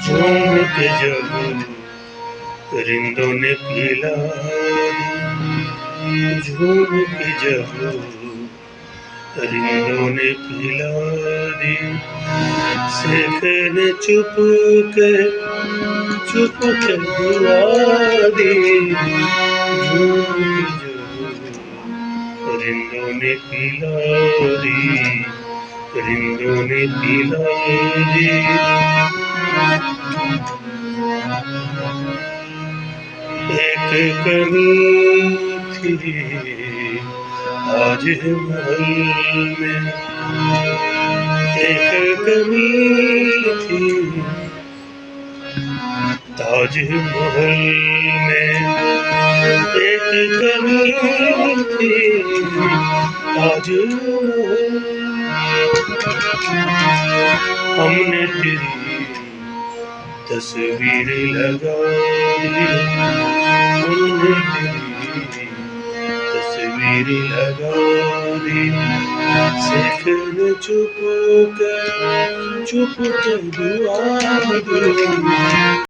झूम के जब परिंदों ने पिला दी, झूम के जब परिंदों ने पिला दी, शेख ने चुप के दुआ दी, झूम के जब परिंदों ने पिला दी, परिंदों ने पिला दी। एक कमी थी आज महल में, एक कमी थी ताज महल में, एक कमी थी ताज महल। हमने तेरी तस्वीर लगा दी, हमने तेरी तस्वीर लगा दी, शेख ने चुप के दुआ दी।